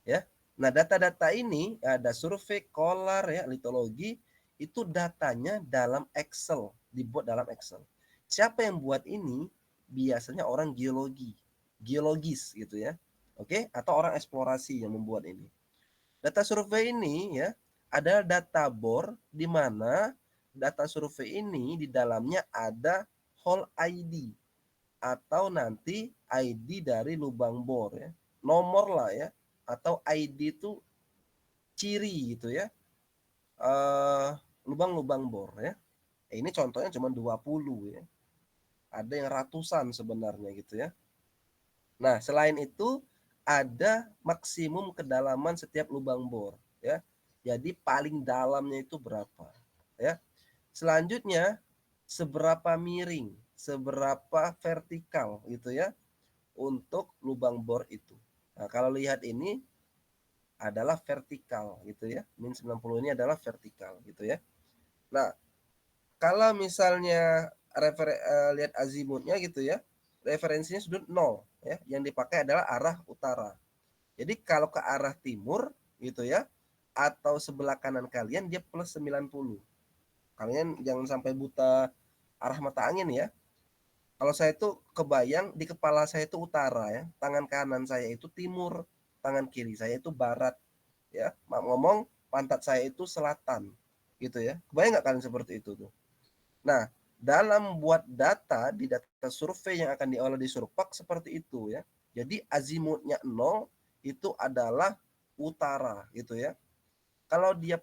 ya. Nah, data-data ini ada survei, kolar ya, litologi, itu datanya dalam Excel, dibuat dalam Excel. Siapa yang buat ini? Biasanya orang geologis gitu ya. Oke, atau orang eksplorasi yang membuat ini. Data survei ini ya adalah data bor di mana data survei ini di dalamnya ada hole ID atau nanti ID dari lubang bor ya. Nomor lah ya, atau ID itu ciri gitu ya. Lubang-lubang bor ya. Ini contohnya cuma 20 ya. Ada yang ratusan sebenarnya gitu ya. Nah, selain itu ada maksimum kedalaman setiap lubang bor ya. Jadi paling dalamnya itu berapa ya. Selanjutnya seberapa miring, seberapa vertikal gitu ya untuk lubang bor itu. Nah, kalau lihat ini adalah vertikal gitu ya. Min 90 ini adalah vertikal gitu ya. Nah, kalau misalnya lihat azimutnya gitu ya, referensinya sudut 0 ya, yang dipakai adalah arah utara. Jadi kalau ke arah timur gitu ya, atau sebelah kanan kalian dia plus 90. Kalian jangan sampai buta arah mata angin ya. Kalau saya itu kebayang di kepala saya itu utara ya, tangan kanan saya itu timur, tangan kiri saya itu barat ya. Maaf ngomong, pantat saya itu selatan gitu ya. Kebayang nggak kalian seperti itu tuh? Nah, dalam buat data di data survei yang akan diolah di Surpak seperti itu ya. Jadi azimutnya 0 itu adalah utara gitu ya. Kalau dia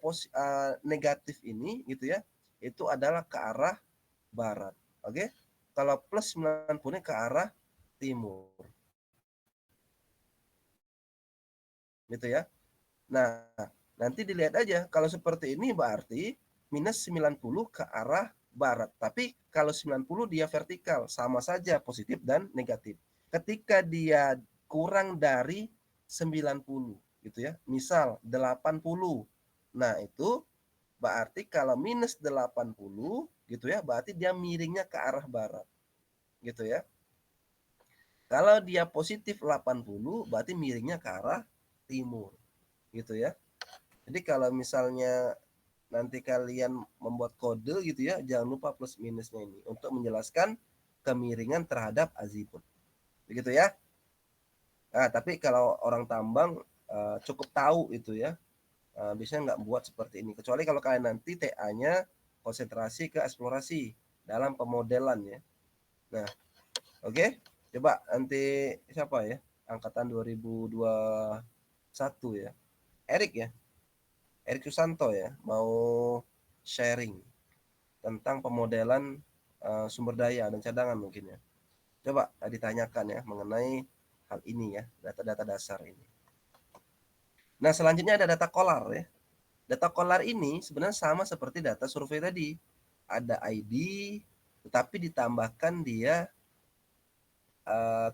negatif ini gitu ya, itu adalah ke arah barat. Oke. Kalau plus 90 ke arah timur. Gitu ya. Nah, nanti dilihat aja kalau seperti ini berarti minus 90 ke arah barat. Tapi kalau 90 dia vertikal, sama saja positif dan negatif. Ketika dia kurang dari 90 gitu ya. Misal 80. Nah, itu berarti kalau minus 80 gitu ya, berarti dia miringnya ke arah barat. Gitu ya. Kalau dia positif 80, berarti miringnya ke arah timur. Gitu ya. Jadi kalau misalnya nanti kalian membuat kode gitu ya, jangan lupa plus minusnya ini untuk menjelaskan kemiringan terhadap azimut. Begitu ya. Nah, tapi kalau orang tambang cukup tahu itu ya. Biasanya nggak buat seperti ini. Kecuali kalau kalian nanti TA-nya konsentrasi ke eksplorasi dalam pemodelan ya. Nah, oke. Coba nanti siapa ya? Angkatan 2021 ya. Erik ya. Erik Susanto ya, mau sharing tentang pemodelan sumber daya dan cadangan mungkin ya. Coba ditanyakan ya mengenai hal ini ya, data-data dasar ini. Nah, selanjutnya ada data kolar ya. Data kolar ini sebenarnya sama seperti data survei tadi. Ada ID, tetapi ditambahkan dia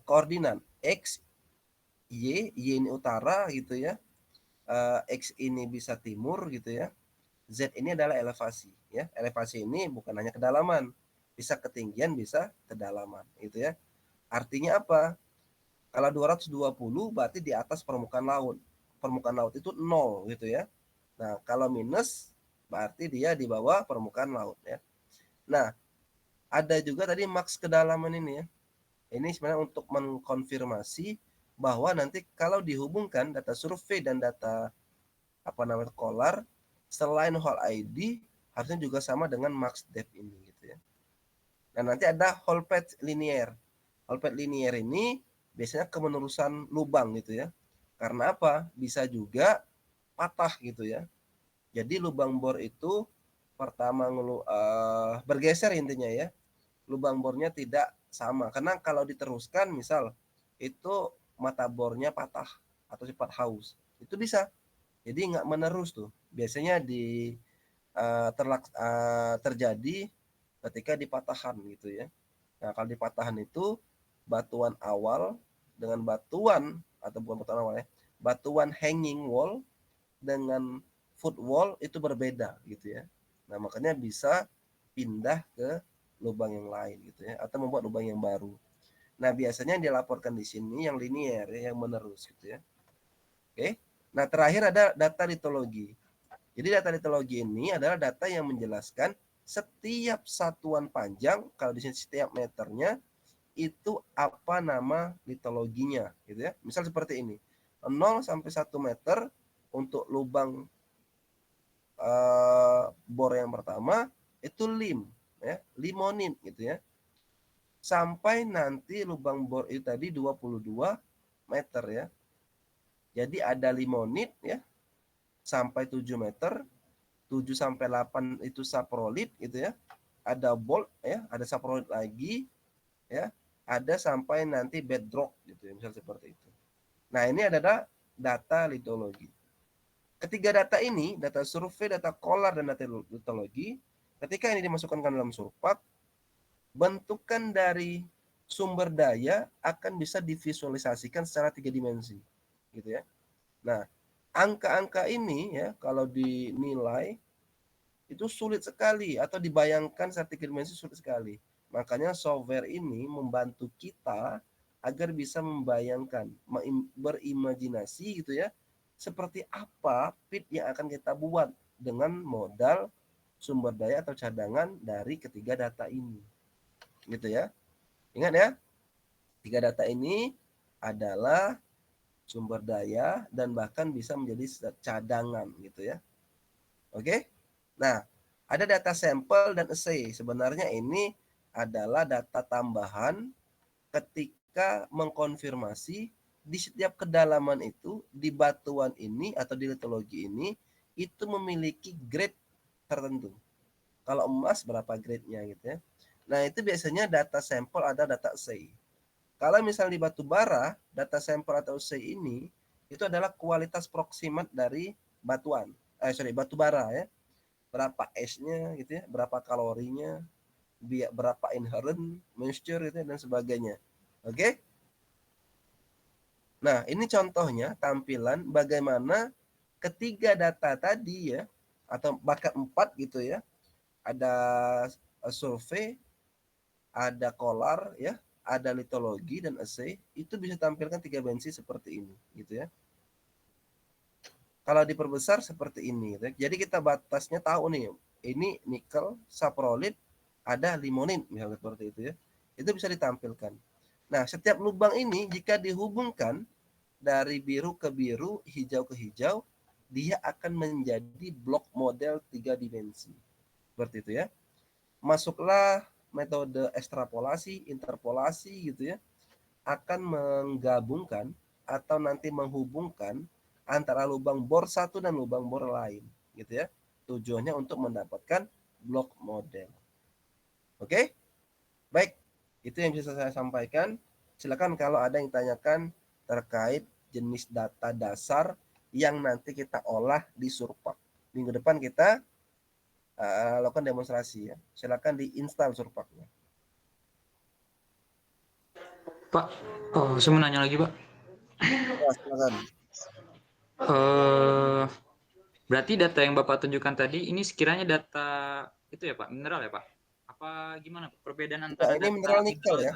koordinat X, Y ini utara gitu ya. X ini bisa timur gitu ya. Z ini adalah elevasi ya. Elevasi ini bukan hanya kedalaman, bisa ketinggian, bisa kedalaman gitu ya. Artinya apa? Kalau 220 berarti di atas permukaan laut. Permukaan laut itu 0 gitu ya. Nah, kalau minus berarti dia di bawah permukaan laut ya. Nah, ada juga tadi maks kedalaman ini ya. Ini sebenarnya untuk mengkonfirmasi bahwa nanti kalau dihubungkan data survei dan data kolar, selain whole ID harusnya juga sama dengan max depth ini gitu ya. Nah, nanti ada whole path linear. Whole path linear ini biasanya kemenerusan lubang gitu ya. Karena apa? Bisa juga patah gitu ya. Jadi lubang bor itu pertama bergeser intinya ya. Lubang bornya tidak sama. Karena kalau diteruskan misal itu mata bornya patah atau cepat haus. Itu bisa. Jadi nggak menerus tuh. Biasanya terjadi ketika di patahan gitu ya. Nah, kalau di patahan itu batuan awal dengan batuan atau bukan batuan awal ya, batuan hanging wall dengan foot wall itu berbeda gitu ya. Nah, makanya bisa pindah ke lubang yang lain gitu ya, atau membuat lubang yang baru. Nah, biasanya yang dilaporkan di sini yang linear ya, yang menerus gitu ya. Oke. Nah, terakhir ada data litologi. Jadi data litologi ini adalah data yang menjelaskan setiap satuan panjang, kalau di sini setiap meternya, itu apa nama litologinya gitu ya. Misal seperti ini. 0 sampai 1 meter untuk lubang bor yang pertama itu lim ya, limonit gitu ya. Sampai nanti lubang bor itu tadi 22 meter ya. Jadi ada limonit ya sampai 7 meter, 7 sampai 8 itu saprolit gitu ya. Ada bolt ya, ada saprolit lagi ya. Ada sampai nanti bedrock gitu ya, misal seperti itu. Nah, ini adalah data litologi. Ketiga data ini, data survei, data kolar, dan data litologi, ketika ini dimasukkan ke dalam Surpak, bentukan dari sumber daya akan bisa divisualisasikan secara 3 dimensi. Gitu ya. Nah, angka-angka ini ya kalau dinilai itu sulit sekali atau dibayangkan secara 3 dimensi sulit sekali. Makanya software ini membantu kita agar bisa membayangkan, berimajinasi gitu ya, seperti apa pit yang akan kita buat dengan modal sumber daya atau cadangan dari ketiga data ini. Gitu ya. Ingat ya, 3 data ini adalah sumber daya dan bahkan bisa menjadi cadangan gitu ya. Oke? Nah, Ada data sampel dan assay. Sebenarnya ini adalah data tambahan ketika mengkonfirmasi di setiap kedalaman itu, di batuan ini atau di litologi ini, itu memiliki grade tertentu. Kalau emas berapa grade-nya gitu ya. Nah itu biasanya data sampel ada data assay. Kalau misalnya di batu bara, data sampel atau assay ini itu adalah kualitas proximat dari batuan. Batu bara ya. Berapa S-nya gitu ya, berapa kalorinya, berapa inherent moisture gitu ya, dan sebagainya. Oke? Nah, ini contohnya tampilan bagaimana ketiga data tadi ya, atau bahkan 4 gitu ya. Ada survei, ada kolar ya, ada litologi dan assay, itu bisa tampilkan 3 dimensi seperti ini gitu ya. Kalau diperbesar seperti ini gitu ya. Jadi kita batasnya tahu nih, ini nikel, saprolit, ada limonit misalnya seperti itu ya. Itu bisa ditampilkan. Nah, setiap lubang ini jika dihubungkan dari biru ke biru, hijau ke hijau, dia akan menjadi blok model 3 dimensi. Seperti itu ya. Masuklah metode ekstrapolasi, interpolasi gitu ya. Akan menggabungkan atau nanti menghubungkan antara lubang bor satu dan lubang bor lain gitu ya. Tujuannya untuk mendapatkan blok model. Oke? Baik, itu yang bisa saya sampaikan. Silakan kalau ada yang tanyakan terkait jenis data dasar yang nanti kita olah di Surpak. Minggu depan kita lakukan demonstrasi ya. Silakan diinstal Surpaknya. Pak, saya mau nanya lagi, Pak. Ya, silakan. Berarti data yang Bapak tunjukkan tadi ini sekiranya data itu ya Pak, mineral ya Pak? Apa gimana Pak? Perbedaan antara ini mineral nikel ya.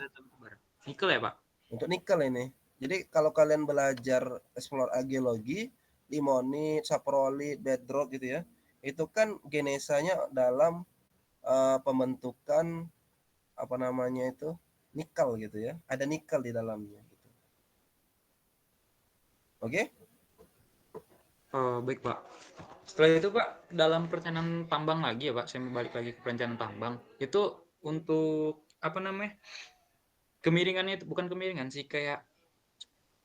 Nikel ya Pak? Untuk nikel ini. Jadi kalau kalian belajar explore geologi, limonit, saprolit, bedrock gitu ya, itu kan genesanya dalam pembentukan apa namanya itu nikel gitu ya. Ada nikel di dalamnya. Gitu. Oke? Oh baik Pak. Setelah itu Pak, dalam perencanaan tambang lagi ya Pak, saya balik lagi ke perencanaan tambang. Itu untuk apa namanya? Kemiringannya itu bukan kemiringan sih, kayak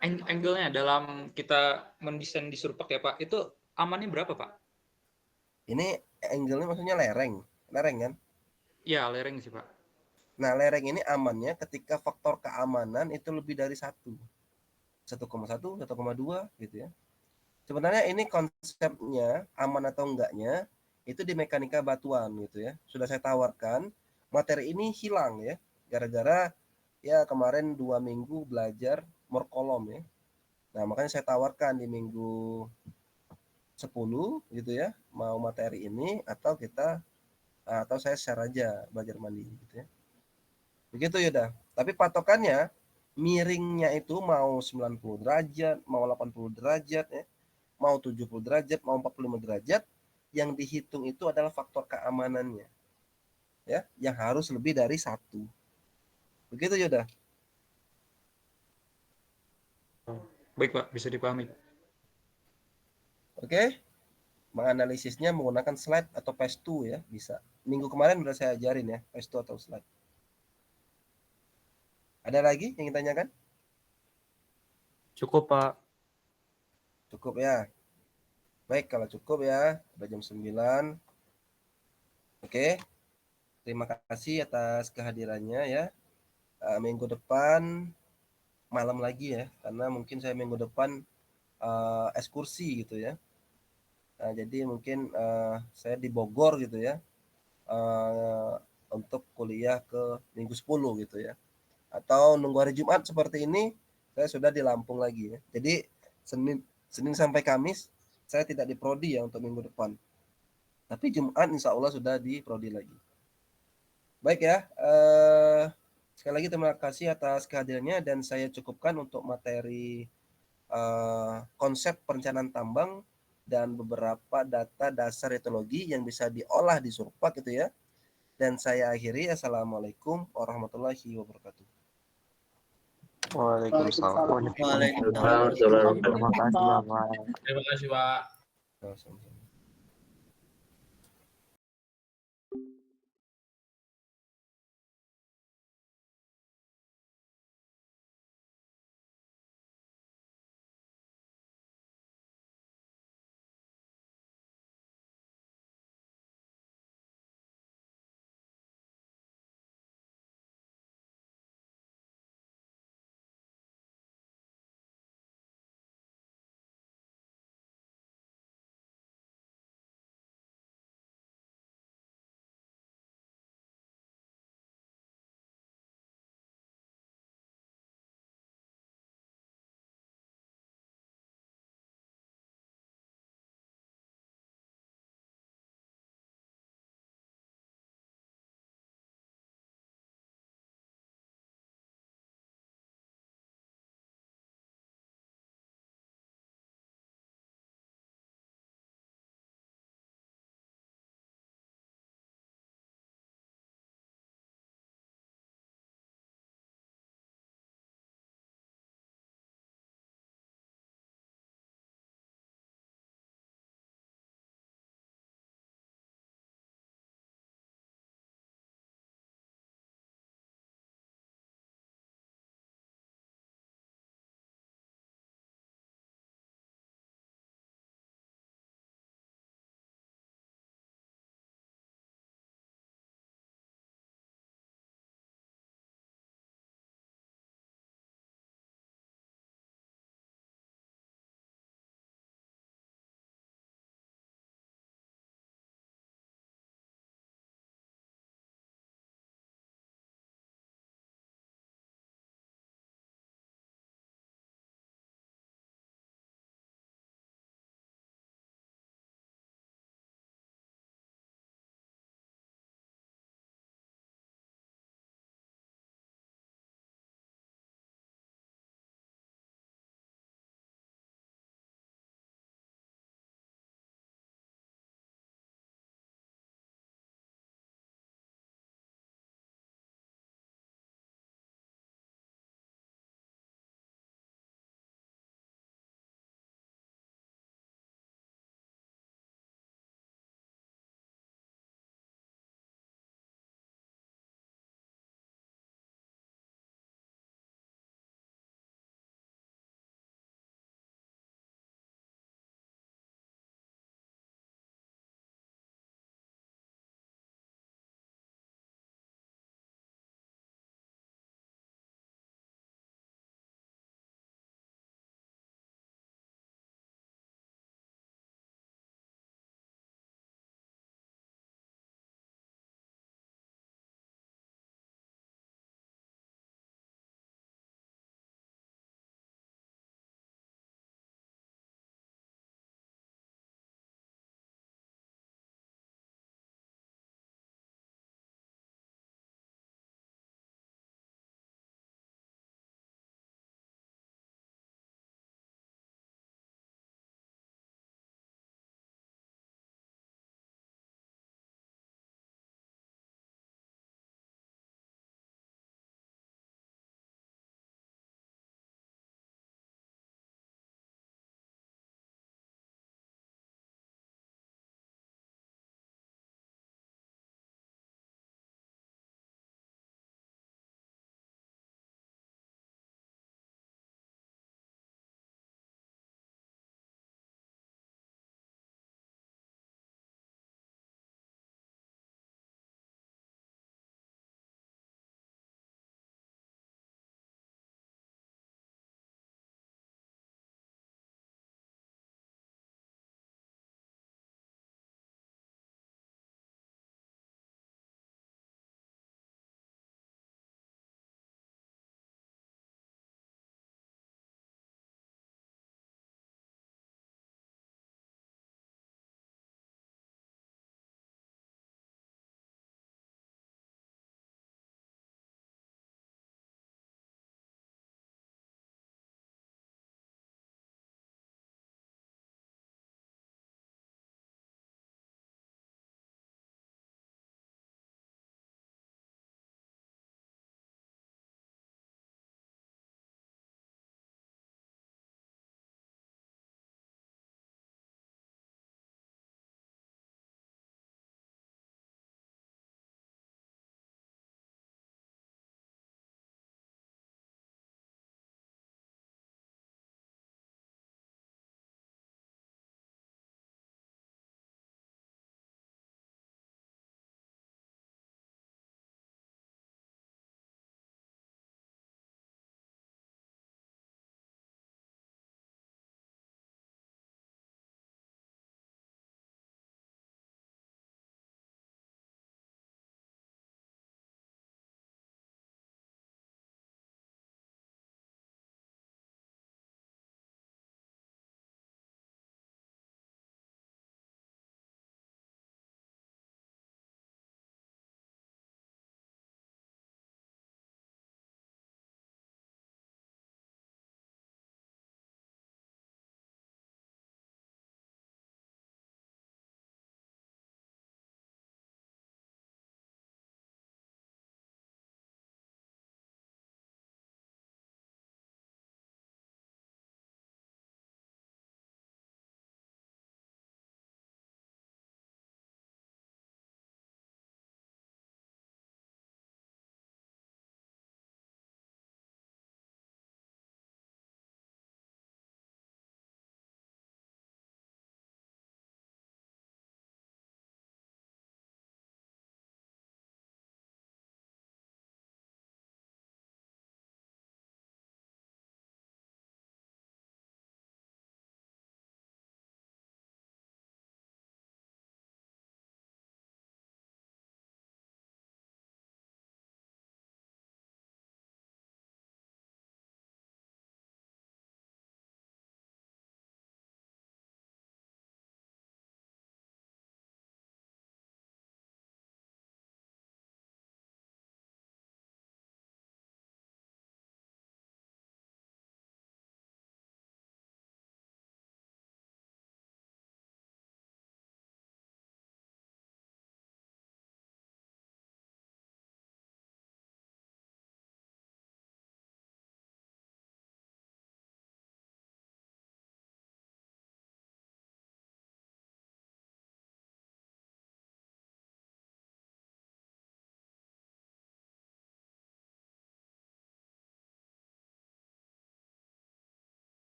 angle-nya dalam kita mendesain di Surpak ya Pak, itu amannya berapa Pak? Ini angle-nya maksudnya lereng. Lereng kan? Ya lereng sih Pak. Nah, lereng ini amannya ketika faktor keamanan itu lebih dari 1,1, 1,2 gitu ya. Sebenarnya ini konsepnya aman atau enggaknya itu di mekanika batuan gitu ya. Sudah saya tawarkan, materi ini hilang ya. Gara-gara ya kemarin 2 minggu belajar morkolom ya. Nah, makanya saya tawarkan di minggu 10 gitu ya, mau materi ini atau saya share aja belajar mandiri gitu ya. Begitu Yuda. Tapi patokannya miringnya itu mau 90 derajat, mau 80 derajat ya, mau 70 derajat, mau 45 derajat, yang dihitung itu adalah faktor keamanannya. Ya, yang harus lebih dari 1. Begitu Yuda. Baik Pak, bisa dipahami. Oke. Menganalisisnya menggunakan slide atau PES2 ya, bisa. Minggu kemarin sudah saya ajarin ya, PES2 atau slide. Ada lagi yang ingin tanyakan? Cukup, Pak. Cukup ya. Baik, kalau cukup ya, udah jam 9. Oke. Terima kasih atas kehadirannya ya. Minggu depan malam lagi ya, karena mungkin saya minggu depan ekskursi gitu ya. Nah, jadi mungkin saya di Bogor gitu ya, untuk kuliah ke minggu 10 gitu ya. Atau nunggu hari Jumat seperti ini, saya sudah di Lampung lagi ya. Jadi Senin sampai Kamis saya tidak di prodi ya untuk minggu depan. Tapi Jumat insya Allah sudah di prodi lagi. Baik ya, sekali lagi terima kasih atas kehadirannya dan saya cukupkan untuk materi konsep perencanaan tambang dan beberapa data dasar etologi yang bisa diolah di Surpak gitu ya. Dan saya akhiri, Assalamualaikum warahmatullahi wabarakatuh. Waalaikumsalam. Waalaikumsalam. Terima kasih, Bapak. Terima kasih Pak. Sama-sama.